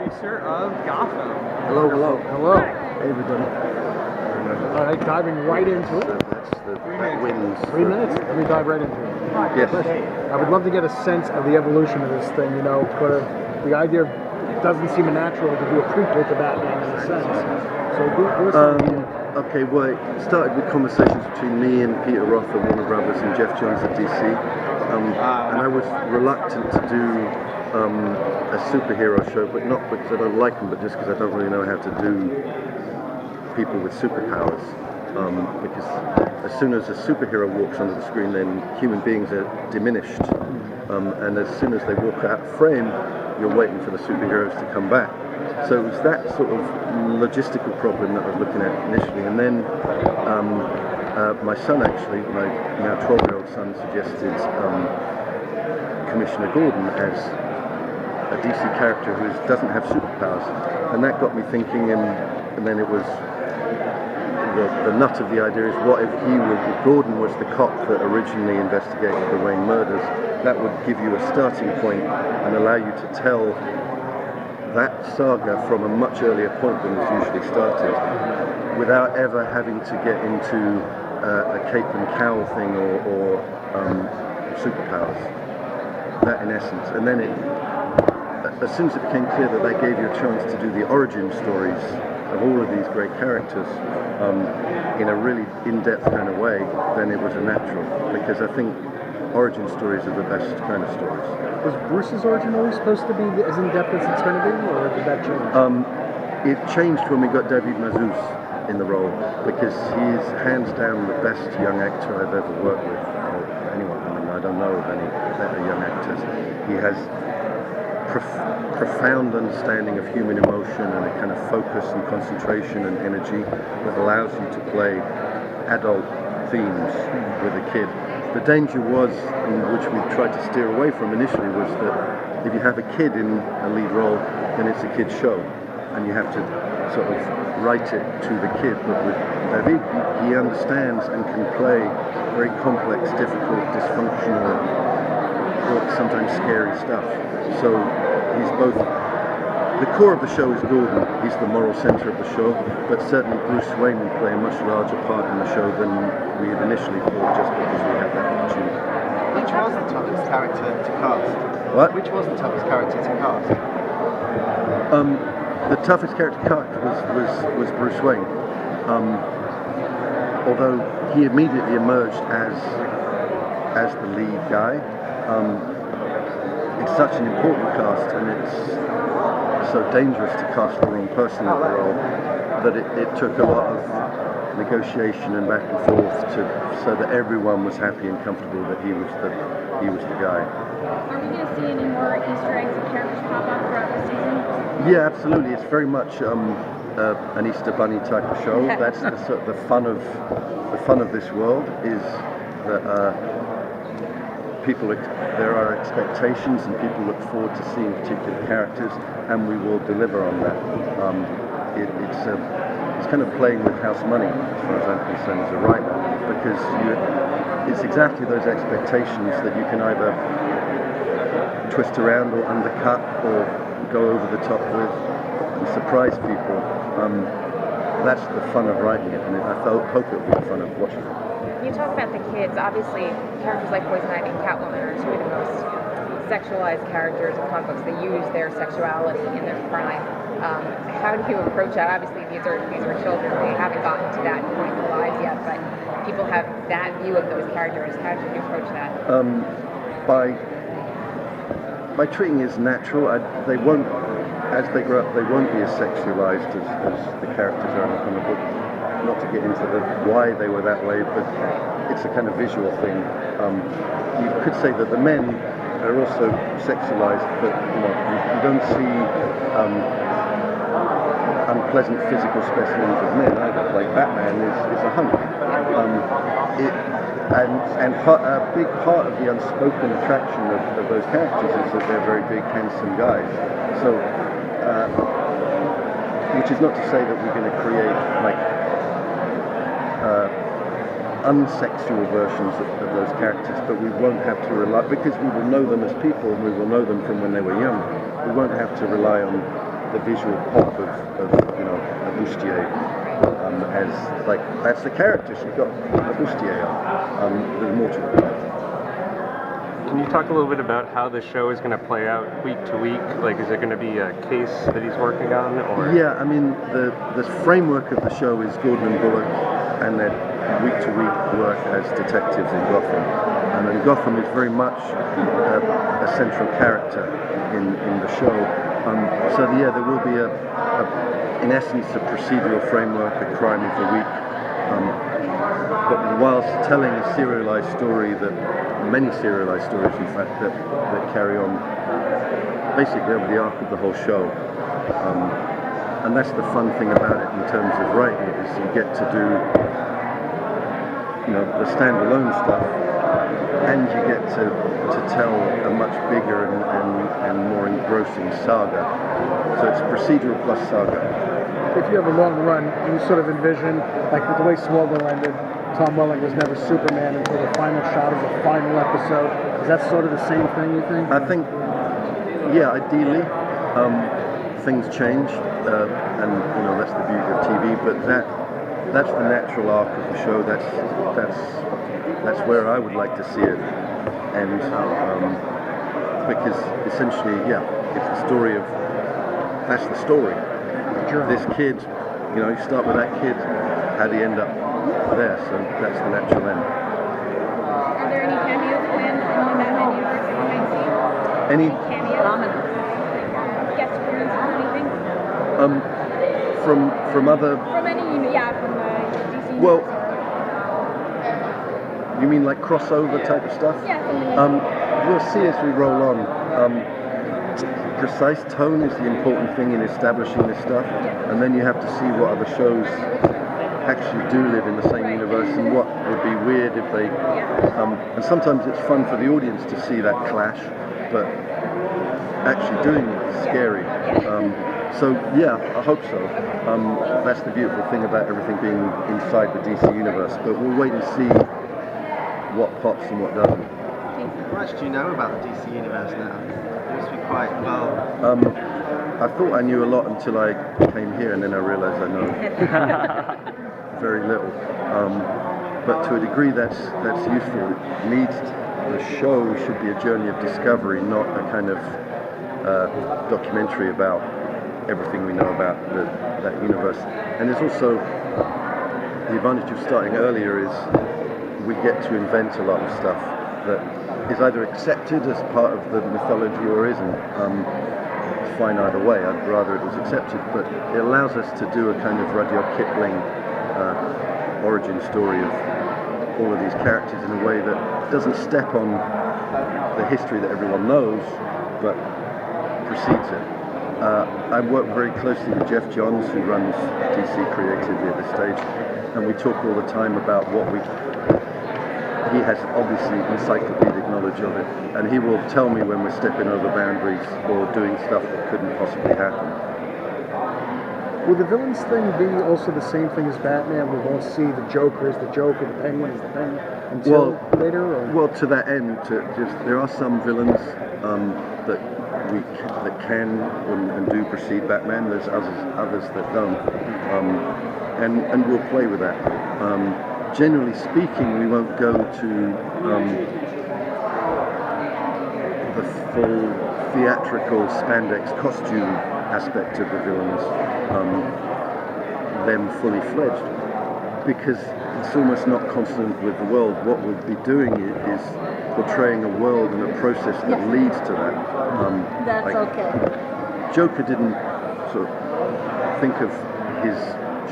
producer of Gotham. Hello, hello. Hello. Hey, everybody. All right, diving right into it. That's that wins. 3 minutes. Let me dive right into it. Yes. I would love to get a sense of the evolution of this thing. You know, for the idea of it doesn't seem natural to do a prequel to Batman in a sense. So, Okay, well, it started with conversations between me and Peter Roth at Warner Brothers and Jeff Johns at DC. And I was reluctant to do a superhero show, but not because I don't like them, but just because I don't really know how to do people with superpowers. Because as soon as a superhero walks onto the screen, then human beings are diminished. And as soon as they walk out of frame, you're waiting for the superheroes to come back. So it was that sort of logistical problem that I was looking at initially. And then my son, actually, my now 12-year-old son, suggested Commissioner Gordon as a DC character who doesn't have superpowers. And that got me thinking, and then it was the nut of the idea is what if Gordon was the cop that originally investigated the Wayne murders. That would give you a starting point and allow you to tell that saga from a much earlier point than was usually started, without ever having to get into a cape and cowl thing or superpowers. That in essence. And then as soon as it became clear that they gave you a chance to do the origin stories of all of these great characters in a really in-depth kind of way, then it was a natural, because I think origin stories are the best kind of stories. Was Bruce's origin always supposed to be as in-depth as it's going to be, or did that change? It changed when we got David Mazouz in the role, because he is hands down the best young actor I've ever worked with, or anyone. I mean, I don't know of any better young actors. He has profound understanding of human emotion and a kind of focus and concentration and energy that allows you to play adult themes with a kid. The danger was, in which we tried to steer away from initially, was that if you have a kid in a lead role, then it's a kid's show, and you have to sort of write it to the kid. But with David, he understands and can play very complex, difficult, dysfunctional, or sometimes scary stuff. So he's both, the core of the show is Gordon, he's the moral center of the show, but certainly Bruce Wayne will play a much larger part in the show than we had initially thought, just because we had that opportunity. Which was the toughest character to cast? What? Which was the toughest character to cast? The toughest character to cast was Bruce Wayne. Although he immediately emerged as the lead guy. It's such an important cast, and it's so dangerous to cast the wrong person in the role that it took a lot of negotiation and back and forth so that everyone was happy and comfortable that he was the guy. Are we going to see any more Easter eggs and characters pop up throughout the season? Yeah, absolutely. It's very much an Easter Bunny type of show. That's the fun of this world, is that there are expectations and people look forward to seeing particular characters, and we will deliver on that. It's kind of playing with house money, as far as I'm concerned, as a writer, because it's exactly those expectations that you can either twist around or undercut or go over the top with and surprise people. That's the fun of writing it, and I hope it will be the fun of watching it. You talk about the kids. Obviously, characters like Poison Ivy and Catwoman are two of the most sexualized characters in comic books. They use their sexuality in their prime. How do you approach that? Obviously, these are children. They haven't gotten to that point in their lives yet, but people have that view of those characters. How do you approach that? By treating it as natural. They won't, as they grow up, they won't be as sexualized as the characters are in the comic book. Not to get into why they were that way, but it's a kind of visual thing. You could say that the men are also sexualized, but you don't see unpleasant physical specimens of men either. Like Batman is a hunk. A big part of the unspoken attraction of those characters is that they're very big, handsome guys. So, which is not to say that we're going to create unsexual versions of those characters, but we won't have to rely, because we will know them as people and we will know them from when they were young. We won't have to rely on the visual pop of you know, a bustier, as like that's the character. She's got a bustier on. There's more to it. Can you talk a little bit about how the show is going to play out week to week? Like, is it going to be a case that he's working on, or? Yeah, I mean, the framework of the show is Gordon and Bullock, and their week-to-week work as detectives in Gotham. And then Gotham is very much a central character in the show. So yeah, there will be in essence, a procedural framework, a crime of the week. But whilst telling a serialized story many serialized stories, in fact, that carry on basically over the arc of the whole show. And that's the fun thing about it in terms of writing it, is you get to do, you know, the standalone stuff, and you get to tell a much bigger and more engrossing saga. So it's procedural plus saga. If you have a long run, you sort of envision, like with the way Smallville ended, Tom Welling was never Superman until the final shot of the final episode. Is that sort of the same thing, you think? I think, yeah, ideally, things change, and you know, that's the beauty of TV. But that's the natural arc of the show. That's where I would like to see it, and because essentially, yeah, it's the story of that's the story. This kid, you know, you start with that kid, how do you end up there? So that's the natural end. Are there any cameos planned in the Batman universe that you might see? Any Cameos? Guest appearances, anything? from other? From any, from the DC Well, universe. you mean like crossover type of stuff? Yeah, something like that. We'll see as we roll on. Precise tone is the important thing in establishing this stuff, and then you have to see what other shows actually do live in the same universe, and what would be weird if they and sometimes it's fun for the audience to see that clash, but actually doing it is scary. So yeah, I hope so. That's the beautiful thing about everything being inside the DC universe, but we'll wait and see what pops and what doesn't. How much do you know about the DC universe now? It must be quite well. I thought I knew a lot until I came here, and then I realized I know very little. But to a degree, that's useful. It needs the show should be a journey of discovery, not a kind of documentary about everything we know about that universe. And there's also the advantage of starting earlier is we get to invent a lot of stuff that is either accepted as part of the mythology or isn't. It's fine either way. I'd rather it was accepted, but it allows us to do a kind of Rudyard Kipling origin story of all of these characters in a way that doesn't step on the history that everyone knows, but precedes it. I work very closely with Jeff Johns, who runs DC Creatively at this stage, and we talk all the time about what he has obviously encyclopedic knowledge of it, and he will tell me when we're stepping over boundaries or doing stuff that couldn't possibly happen. Will the villains thing be also the same thing as Batman? We won't see the Joker as the Joker, the Penguin as the Penguin until later? Or? Well, to that end, there are some villains that can and do precede Batman. There's others that don't, and we'll play with that. Generally speaking, we won't go to the full theatrical spandex costume aspect of the villains, them fully fledged, because it's almost not consonant with the world. What we'll be doing is portraying a world and a process that leads to that. That's okay. Joker didn't sort of think of his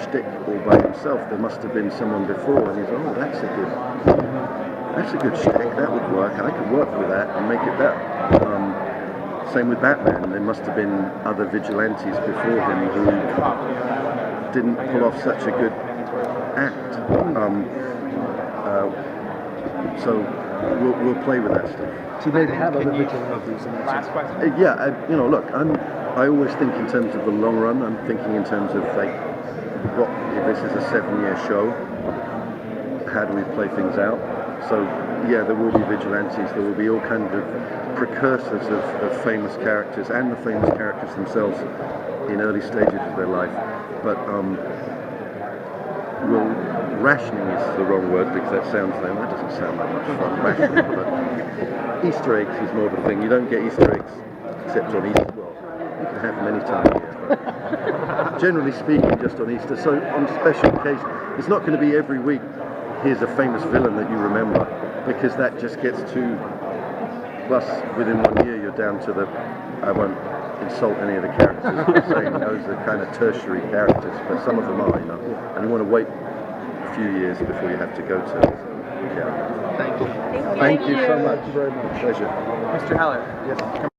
shtick all by himself. There must have been someone before, and he's that's a good shtick, that would work, I could work with that and make it better. Same with Batman, there must have been other vigilantes before him who didn't pull off such a good act. So we'll play with that stuff. So they have other vigilantes. Last question. Look, I always think in terms of the long run. I'm thinking in terms of like, what if this is a 7-year show? How do we play things out? So yeah, there will be vigilantes, there will be all kinds of precursors of famous characters and the famous characters themselves in early stages of their life. But well, rationing is the wrong word because that doesn't sound like much fun, rationing, but Easter eggs is more the thing. You don't get Easter eggs except on Easter. Well, you can have them any time of year, but generally speaking, just on Easter. So on special occasions, it's not going to be every week, here's a famous villain that you remember, because that just gets too... Plus, within 1 year, you're down to the... I won't insult any of the characters by saying those are kind of tertiary characters, but some of them are, you know, and you want to wait a few years before you have to go to... Yeah. Thank you. Thank you so much. Thank you very much. Pleasure. Mr. Heller. Yes.